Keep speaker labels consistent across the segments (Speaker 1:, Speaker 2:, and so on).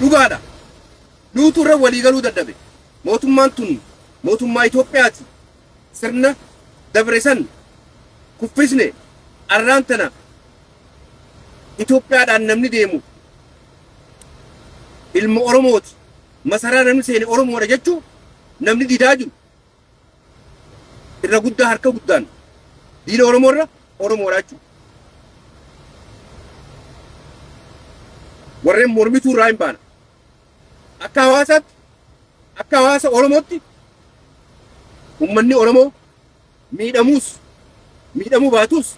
Speaker 1: dhugaadha. Nuutu irra walii galuu dadhabe. Mootummaan tun mootummaa Itoophiyaati. Sirna dabre san kuffisne arraan tana Itoophiyaadhaan namni deemu ilma Oromooti. Masaraa namni seene Oromoodha jechuu namni didaa jiru. Irra guddaa harka guddaan diina Oromoorra Oromoodha jechuudha. Warreen mormituu irraa hin baana. Akka hawaasaatti akka hawaasa Oromootti ummanni Oromoo miidhamuu baatus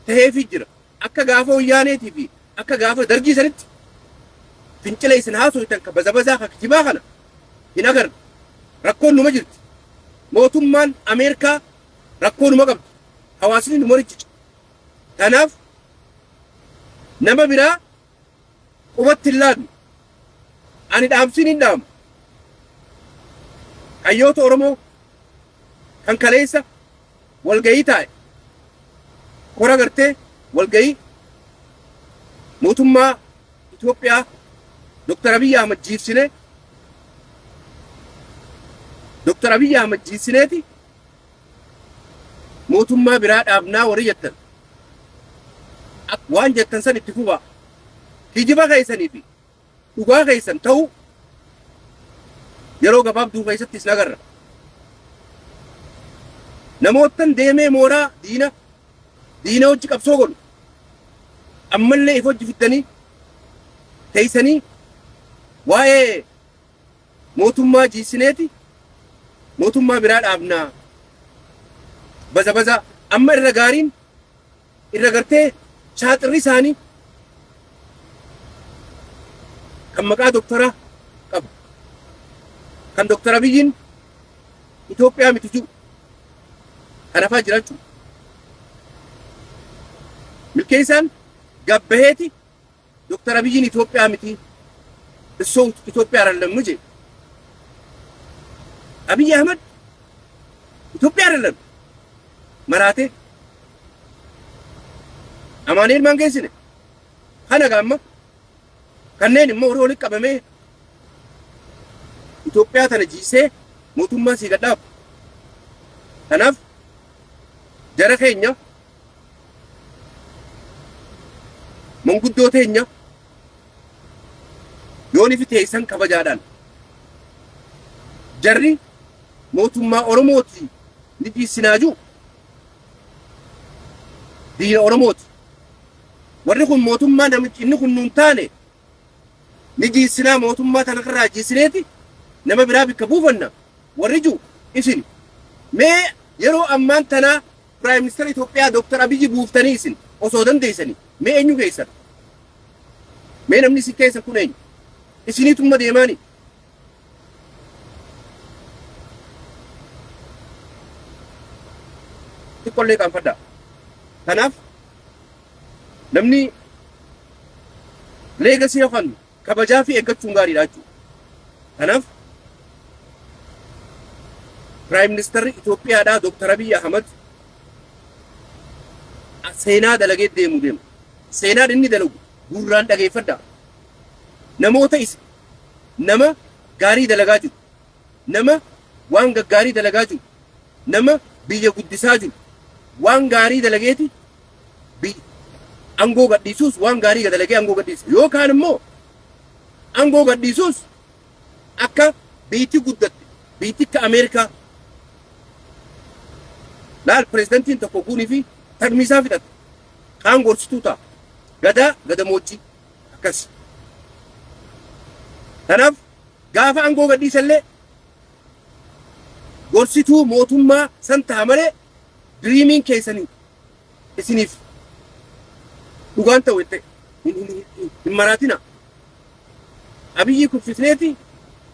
Speaker 1: ta'eefii jira. Akka gaafa Wayyaaneetii fi akka gaafa Dargii sanitti fincila isin haasoftan ka bazabazaa ka kijibaa kana hin agarre. Rakkoon numa jirti. Mootummaan Ameerikaa rakkoo numa qabdi. Hawaasni numa richicha. Kanaaf nama biraa qubatti hin laadnu. Ani dhaamsiin hin dhaamu. Hayyoota Oromoo kan kaleessa walgayii taa'e kora gartee walgayii mootummaa Itoophiyaa Dr. Abiy Ahmed jiibsineeti mootummaa biraa dhaabnaa warri jettan waan jettan san itti fufaa. Kijiba keessanii fi dhugaa keessan ta'uu yeroo gabaabduu keessattis nagarra. Namoottan deemee mooraa diina hojii qabsoo godhu ammallee if hojii fiddanii teessanii waa'ee mootummaa jiibsineeti mootummaa biraa dhaabnaa baza amma irra gaariin irra gartee shaaxirri isaanii kan maqaa doktoraa qabu kan Dr. Abiyyiin Itoophiyaa miti jiru kan hafaa jiraachuu milkeessaan gabbaheeti Dr. Abiyyiin Itoophiyaa miti isoo Itoophiyaa rallamnu je Abiy Ahmed Itoophiyaa rallam maraate Amaaneel mangeessine kana gaamma kanneen immoo horii walitti qabamee Itoophiyaa tana jiisee mootummaa sii gadhaabu. Kanaaf jara keenya manguddoo teenya yoon ifi teessan kabajaadhaan jarri mootummaa Oromooti ni jiisinaajuu diina Oromooti. Warri kun mootummaa namichi inni kun nuun taane ni jiisinaa mootummaa tana irraa jiisineeti nama biraa bikka buufanna warri jiru isin mee yeroo ammaan tana Prime Minister Itoophiyaa Dr. Abiy buuftanii isin osoo dandeessanii mee eenyu keessan mee namni isin keessan kun eenyu isiniitumma deemaanii xiqqollee qaanfadhaa. Kanaaf namni leegasii yookaan kabajaa fi eeggachuun gaariidha jechuudha. Kanaaf Prime Minister Itoophiyaadhaa Dr. Abiy Ahmed seenaa dalagee deema. Seenaan inni dalagu gurraan dhageeffadhaa. Namoota nama gaarii dalagaa jiru, nama waan gaggaarii dalagaa jiru, nama biyya guddisaa jiru, waan gaarii dalageeti angoo gadhiisuus waan gaarii dalagee angoo gadhiisa. Yookaan immoo angoo gadhiisuus akka biitti guddatte biitti akka Ameerikaa laal pirezidantiin tokko guunii fi tarmiisaa fidhatte kaan gorsituu ta'a gadamoojii akkas. Kanaaf gaafa angoo gadhiisallee gorsituu mootummaa san ta'a malee diriimiin keessanii isiniif dhugaan ta'u itti hin maraatina. Abiyyi kuffisneeti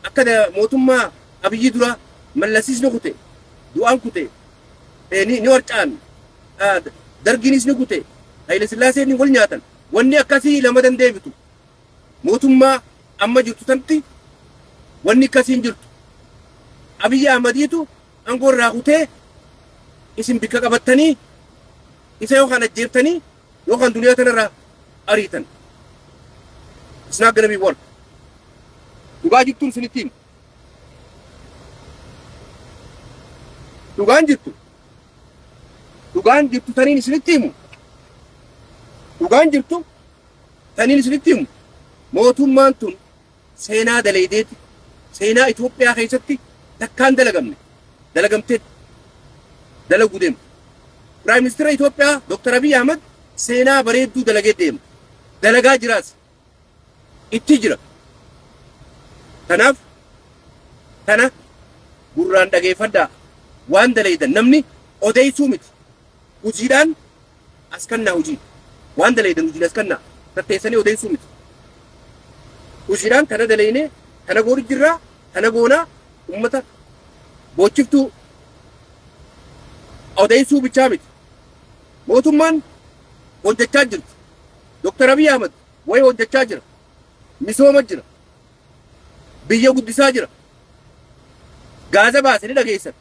Speaker 1: akka mootummaa Abiyyi dura mallasiisni kute du'aan kute ni warcaan dargiinis ni kute Haile Sillaaseen wal nyaatan wanni akkasii lama dandeebitu mootummaa amma jirtu tanti wanni akkasiin jirtu. Abiy Ahmediitu angoo irraa kutee isin bikka qabattanii isa yookaan ajjeeftanii yookaan duniyaa tanarraa ariitan. It's not gonna be work. dhugaa jirtuun isinitti himu. Dhugaan jirtu taniin isinitti himu. Dhugaan jirtu taniin isinitti himu. Mootummaan tun seenaa daleedeeti. Seenaa Itoophiyaa keessatti takkaan dalagamtee dalaguu deema. Piraayim Ministeera Itoophiyaa Dr. Abiy Ahmed seenaa bareedduu dalagee deema. Dalagaa jiraas. Itti jira. Kanaaf kana gurraan dhageeffadhaa. Waan daleedan namni odeessuu miti. Hojiidhaan as kannaa hojii. Waan daleedan hojiin as kannaa. Tatteessanii odeessuu miti. Hojiidhaan kana daleynee kana goori jirraa kana goonaa ummata boochiftuu odeessuu bichaa miti. Mootummaan hojjechaa jirti. Dr. Abiy Ahmed wayi hojjechaa jira. Misooma jira. Biyya guddisaa jira. Gaaza baasanii dhageessan.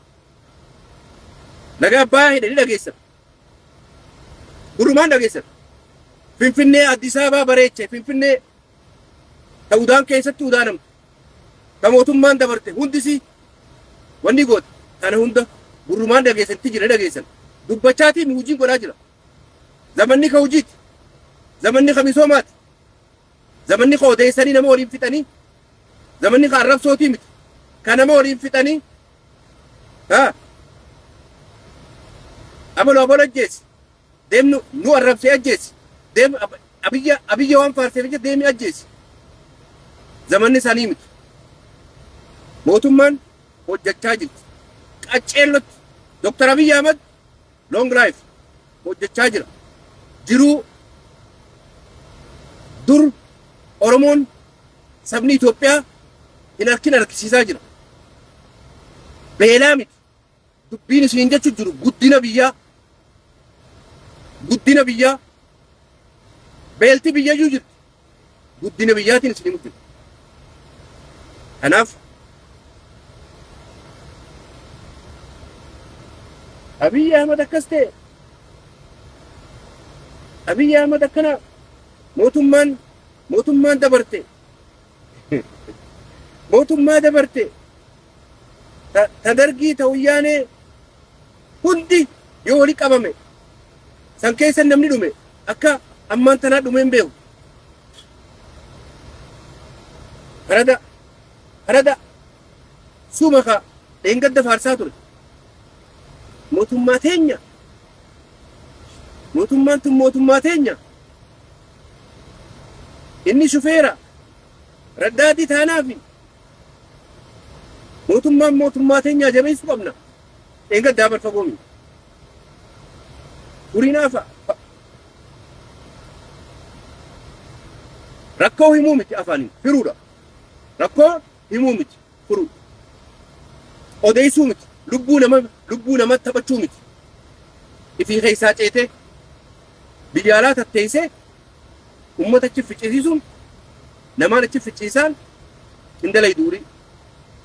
Speaker 1: Laga Abbayyaa hidhanii dhageessan. Gurrumaan dhageessan. Finfinnee Addis Ababaa bareeche. Finfinnee ta'uudhaan keessatti udaanamte. Ka mootummaan dabarte hundisi wanni goote. Kana hunda gurrumaan dhageessanitti jira dhageessan. Dubbachaatiin hojiin godhaa jira. Zamanni ka hojiiti. Zamanni ka misoomaati. Zamanni ka odeessanii nama waliin fixanii. Zamanni ka arrabsootii miti. Ka nama waliin fixanii. Abaloo abaloo ajjeesi. Deemnu nu arrabsee ajjeesi. Deemu abiyya waan faarseef jecha deemi ajjeesi. Zamanni isaanii miti. Mootummaan hojjechaa jirti. Qaceellotti Dr. Abiy Ahmed long life hojjechaa jira. Jiruu dur Oromoon sabni Itoophiyaa hin harkisiisaa jira. Beelaa miti. Dubbiin isin jechuun jiru guddina biyyaa beelti biyyayyuu jirti. Guddina biyyaatiin isin himu. Kanaaf Abiy Ahmed akkas ta'e. Abiy Ahmed akkana mootummaan dabarte. Mootummaa dabarte. Ta dargii ta wayyaanee hundi yoo wali qabame san keessa namni dhume akka ammaan tanaa dhume hin beeku. Harada suuma ka dheengadda faarsaa ture. Mootummaa teenya. Mootummaan tun mootummaa teenya. Inni shufeera. Raddaatii taanaafi. Mootummaa teenyaa jabeessuu qabna. Dheengaddaa barfagoomi. Furiinaafa. Rakkoo himuu miti afaaniin firuudha. Rakkoo himuu miti firuudha. Odeessuu miti. Lubbuu nama taphachuu miti. Ifii keessaa ceetee biyya alaa tatteessee uummata achi ficcisiisuun namaan achi ficciisaan indalay duurii.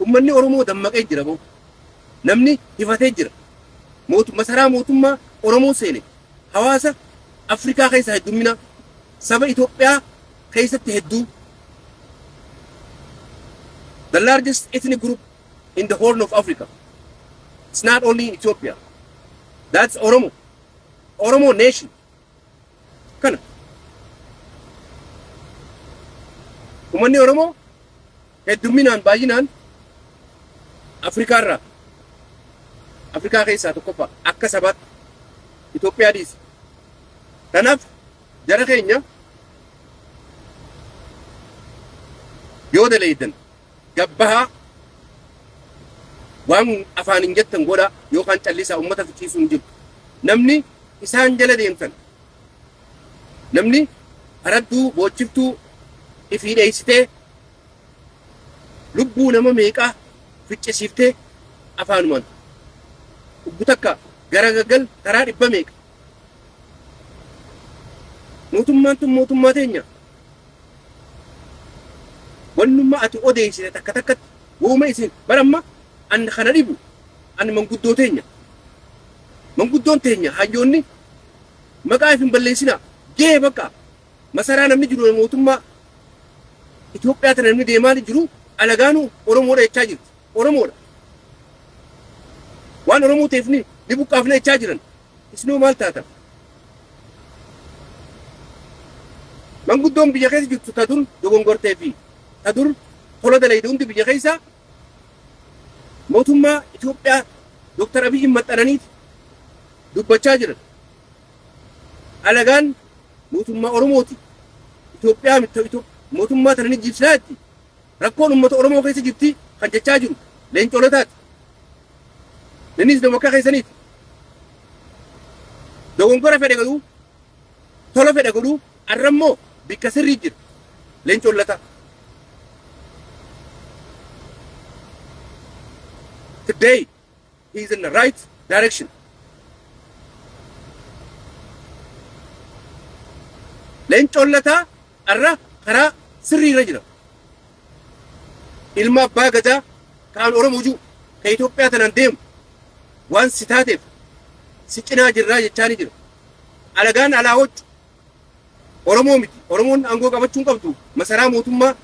Speaker 1: Uummanni Oromoo dammaqee jira boo. Namni hifatee jira. Masaraa mootummaa Oromoo seene. Hawaasa Afrikaa keessaa heddumina saba Itoophiyaa keessatti hedduu. The largest ethnic group in the Horn of Africa. It's not only in Ethiopia. That's Oromo. Oromo nation. Kana. Uummanni Oromoo hedduminaan baay'inaan Afrikaa keessaa tokkoffaa akka sabaatti Itoophiyaa dhiise. Kanaaf jara keenya yoo daleeydan gabbahaa waan afaan hin jettan godha yookaan callisaa uummata fichiisuu hin jiru. Namni isaan jala deemtan. Namni haradduu boochiftuu ifii dheessitee lubbuu nama meeqaa ficcisiiftee afaanumaan ubbu takka gara gaggal karaa dhibba meeqa. Mootummaan tun mootummaa teenya. Wannummaa ati odeessite takka takkatti wooma isin baramma an kana dhibu an manguddoo teenya. Manguddoon teenya hayyoonni maqaa ifin balleessinaa gee bakka masaraa namni jiru mootummaa Itoophiyaa tana namni deemaa jiru alagaanu Oromoodha jechaa jirti. Oromoodha. Waan Oromoo ta'eefni ni buqqaafne jechaa jiran. Isinoo maal taatan? Manguddoon biyya keessa jirtu ta dur dogongortee fi ta dur tola dalayde hundi biyya keessa mootummaa Itoophiyaa Dr. Abiy maxxananiiti dubbachaa jiran. Alagaan mootummaa Oromooti. Itoophiyaa mootummaa tana ni jibsaatti. Rakkoon uummata Oromoo keessa jirti kan jechaa jiru leencoolotaati. Innis damakka keessaniiti. Dogongora fedhe godhuu tola fedhe godhuu arrammoo bikka sirrii jira leencoolota. Today he is in the right direction. Leencoolota arra karaa sirrii irra jira. Ilma abbaa gadaa kaan Oromoo jiru ka Itoophiyaa tanaan deemu waan si taateef si cinaa jirraa jechaani jira. Alagaan alaa hojju Oromoo miti. Oromoon aangoo qabachuun qabdu masaraa mootummaa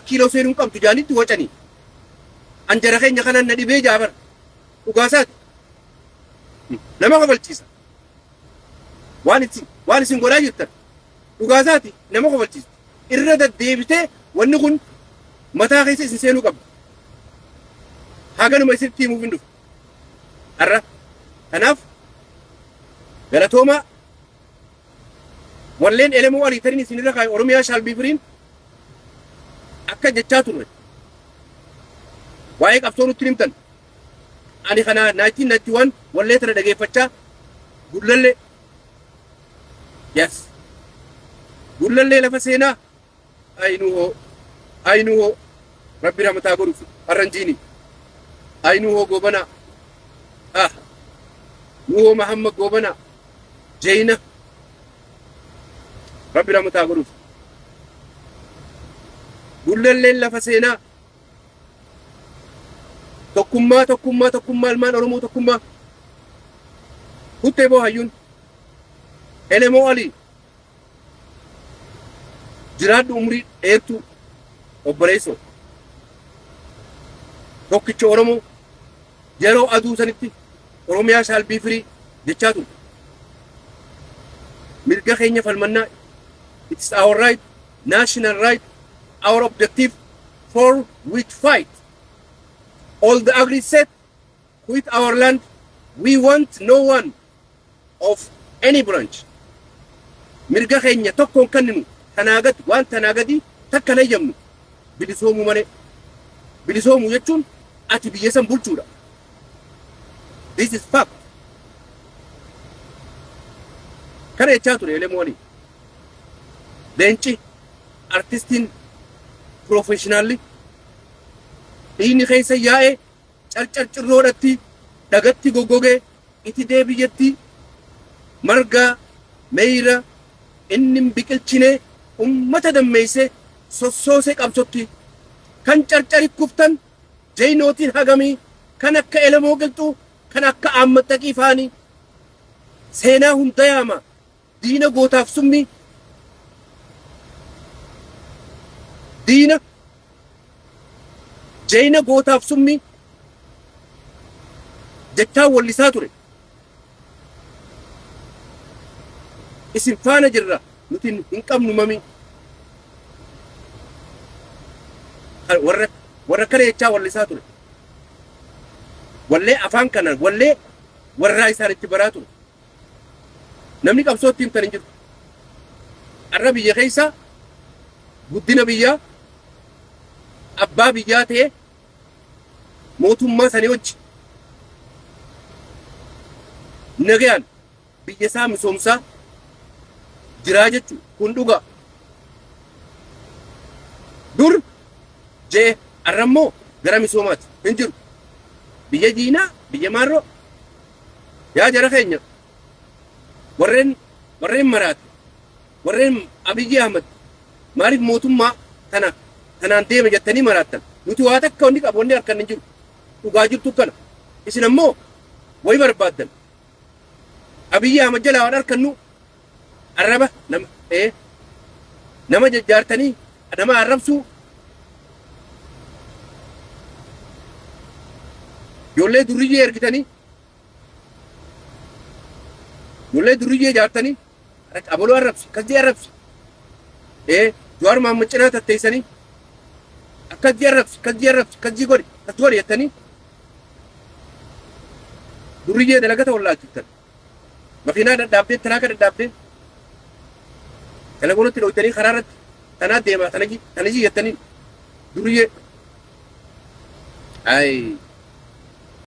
Speaker 1: kiiloo seenuun qabdu jaanitti wacanii. Anjara keenya kanaan na dhibee jaabar dhugaasaati. Nama kofalchiisa. Waan isin godhaa jirtan dhugaasaati nama kofalchiisa. Irra deddeebitee wanni kun mataa keessa isin seenuu qabdu. Haganuma isinitti himuuf hin dhufu. Har'a kanaaf galatoomaa walleen elemoo alii tariin isinirra kaa'e Oromiyaa shall be free akka jechaa turre. Waa'ee qabsoo nutti himtan. Ani kana 1991 wallee tana dhageeffachaa gullallee. Yes. Gullallee lafa seenaa Ainuhoo Rabbi rahmataa godhuuf Arranjiini. Ainuhoo Gobanaa. Nuhoo Mahammad Gobanaa. Jeyna. Rabbi rahmataa godhuuf. Gullalleen lafa seenaa. Tokkummaa ilmaan Oromoo tokkummaa. Huttee boo hayyuun. Elemoo alii. Jiraadhu umrii dheertuu obboleessoo. Tokkicha Oromoo yeroo aduu sanitti Oromiyaa shall be free jechaa ture. Mirga keenya falmannaa. It is our right, national right, our objective for which fight. All the ugly set with our land. We want no one of any branch. Mirga keenya tokkoon kanninu tanaagat waan tanaagadi takka layyamnu bilisoomuu malee. Bilisoomuu jechuun ati biyya san bulchuudha. This is fact. Kana jechaa ture Elemoo Alii. Leenci artistiin professionally dhiigni keessa yaa'ee carcarcirroodhatti dhagatti goggogee itti deebi'etti margaa meeyra inni biqilchinee ummata dammeessee sossoosee qabsotti kan carcari kuftan jeynootiin hagamii kan akka Elemoo Qilxuu kan akka Ammaxxaqii faanii seenaa hunda yaama diina gootaaf summi diina jeyna gootaaf summi jechaa wallisaa ture. Isin faana jirra nuti hin qabnu mami. Warra kana jechaa wallisaa ture. Wallee afaan kanaan wallee warraa isaanitti baraa ture. Namni qabsootti himtan hin jiru. Har'a biyya keessa guddina biyyaa abbaa biyyaa ta'e mootummaa sanii wajji nagayaan biyya isaa misoomsaa jiraa jechuun kun dhugaa. Dur jee har'ammoo gara misoomaati hin jiru. Biyya diinaa biyya maarroo yaa jara keenya warreen maraate warreen Abiyyi Ahmad maaliif mootummaa tanaan deeme jettanii maraattan. Nuti waa takka wanni qabu wanni harkan hin jiru. Dhugaa jirtu kana. Isin ammoo wayi barbaaddan. Abiyyi Ahmad jalaa waan harkannu arraba nama jajjaartanii nama arrabsuu ijoollee duriyyee ergitanii ijoollee duriyyee jaartanii abaloo arrabsi akkasii arrabsi Jawaar Mohaammed cinaa tatteessanii akkasii arrabsi akkasii godhi jettanii duriyyee dalagata wallaalchiftan makiinaa dadhaabdee tiraaka dadhaabdee telefoonatti dhoytanii karaa irratti tanaa deemaa tanajii jettanii duriyyee ay